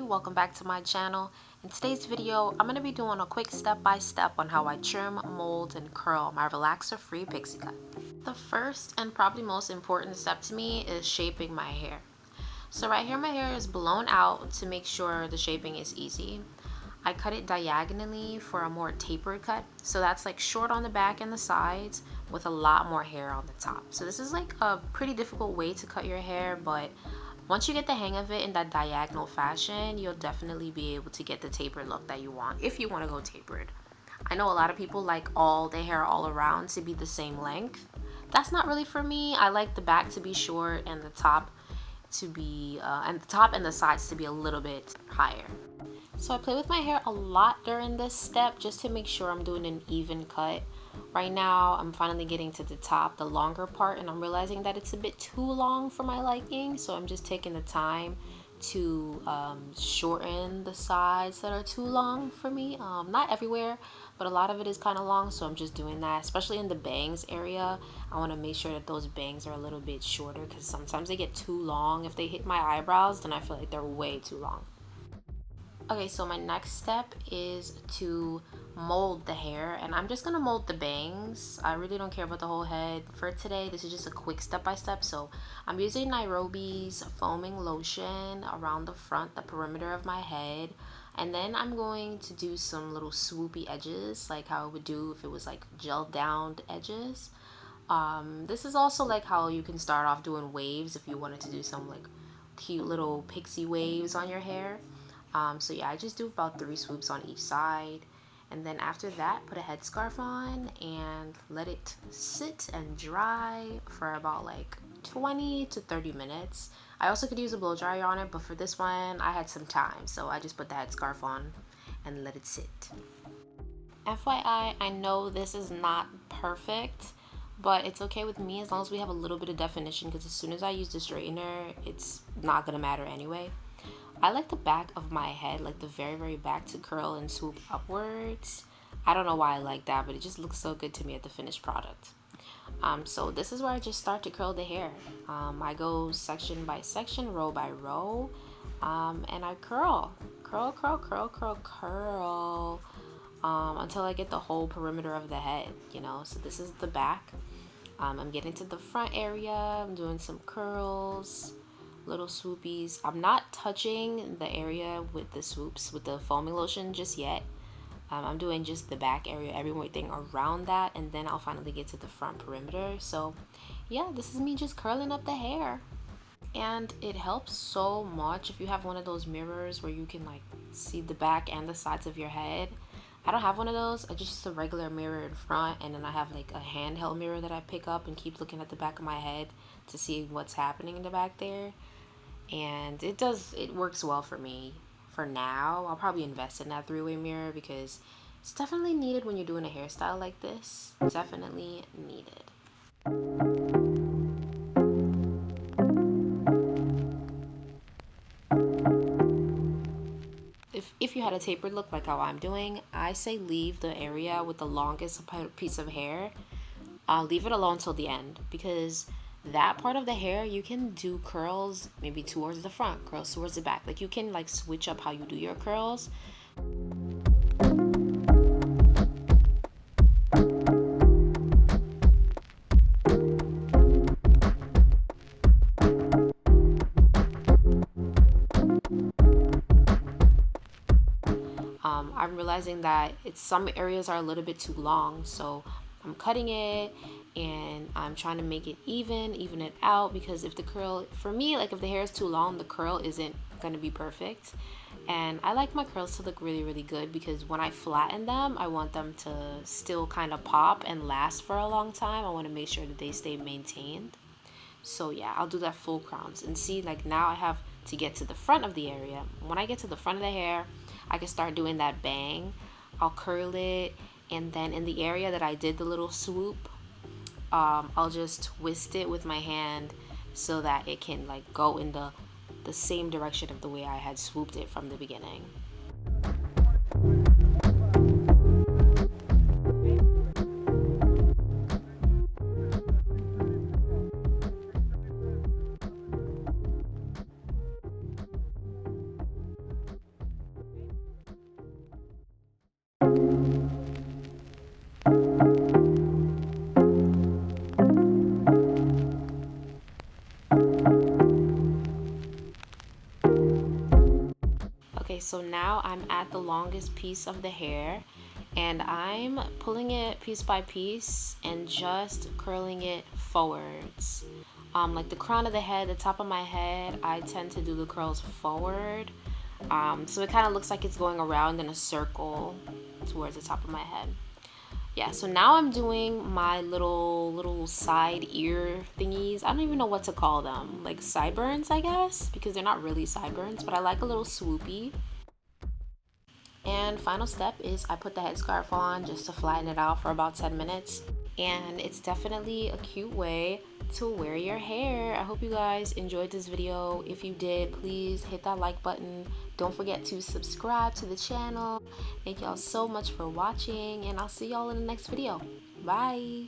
welcome back to my channel. In today's video, I'm going to be doing a quick step-by-step on how I trim, mold, and curl my relaxer-free pixie cut. The first and probably most important step to me is shaping my hair. So right here my hair is blown out to make sure the shaping is easy. I cut it diagonally for a more tapered cut, so that's like short on the back and the sides with a lot more hair on the top. So this is like a pretty difficult way to cut your hair, but once you get the hang of it in that diagonal fashion, you'll definitely be able to get the tapered look that you want if you want to go tapered. I know a lot of people like all their hair all around to be the same length. That's not really for me. I like the back to be short and the top to be and the top and the sides to be a little bit higher. So I play with my hair a lot during this step just to make sure I'm doing an even cut. Right now I'm finally getting to the top, the longer part, and I'm realizing that it's a bit too long for my liking, so I'm just taking the time to shorten the sides that are too long for me. Not everywhere, but a lot of it is kind of long, so I'm just doing that, especially in the bangs area. I want to make sure that those bangs are a little bit shorter because sometimes they get too long. If they hit my eyebrows, then I feel like they're way too long. Okay, so my next step is to mold the hair, and I'm just gonna mold the bangs. I really don't care about the whole head for today. This is just a quick step-by-step. So I'm using Nairobi's foaming lotion around the front, the perimeter of my head, and then I'm going to do some little swoopy edges like how I would do if it was like gel down edges. This is also like how you can start off doing waves if you wanted to do some like cute little pixie waves on your hair. So yeah, I just do about 3 swoops on each side, and then after that put a headscarf on and let it sit and dry for about like 20 to 30 minutes. I also could use a blow dryer on it, but for this one I had some time, so I just put the headscarf on and let it sit. FYI, I know this is not perfect, but it's okay with me as long as we have a little bit of definition, because as soon as I use the straightener it's not gonna matter anyway. I like the back of my head, like the very back, to curl and swoop upwards. I don't know why I like that, but it just looks so good to me at the finished product. So this is where I just start to curl the hair. I go section by section, row by row, and I curl until I get the whole perimeter of the head, you know. So this is the back. I'm getting to the front area. I'm doing some curls, little swoopies. I'm not touching the area with the swoops with the foaming lotion just yet. I'm doing just the back area, everything around that, and then I'll finally get to the front perimeter. So yeah, this is me just curling up the hair, and it helps so much if you have one of those mirrors where you can like see the back and the sides of your head. I don't have one of those. I just use a regular mirror in front, and then I have like a handheld mirror that I pick up and keep looking at the back of my head to see what's happening in the back there. And it works well for me for now. I'll probably invest in that 3-way mirror because it's definitely needed when you're doing a hairstyle like this. Definitely needed. If you had a tapered look like how I'm doing, I say leave the area with the longest piece of hair. Leave it alone till the end, because that part of the hair you can do curls maybe towards the front, curls towards the back. Like you can like switch up how you do your curls. I'm realizing that some areas are a little bit too long, so I'm cutting it and I'm trying to make it even it out, because if the curl, for me, like if the hair is too long, the curl isn't gonna be perfect. And I like my curls to look really good, because when I flatten them, I want them to still kind of pop and last for a long time. I want to make sure that they stay maintained. So yeah, I'll do that full crowns, and see, like now I have to get to the front of the area. When I get to the front of the hair, I can start doing that bang. I'll curl it, and then in the area that I did the little swoop, I'll just twist it with my hand so that it can like go in the same direction of the way I had swooped it from the beginning. so now I'm at the longest piece of the hair and I'm pulling it piece by piece and just curling it forwards. Like the crown of the head, the top of my head, I tend to do the curls forward. So it kind of looks like it's going around in a circle towards the top of my head. Yeah, so now I'm doing my little side ear thingies. I don't even know what to call them. Like sideburns, I guess, because they're not really sideburns, but I like a little swoopy. And final step is I put the headscarf on just to flatten it out for about 10 minutes. And it's definitely a cute way to wear your hair. I hope you guys enjoyed this video. If you did, please hit that like button. Don't forget to subscribe to the channel. Thank y'all so much for watching, and I'll see y'all in the next video. Bye.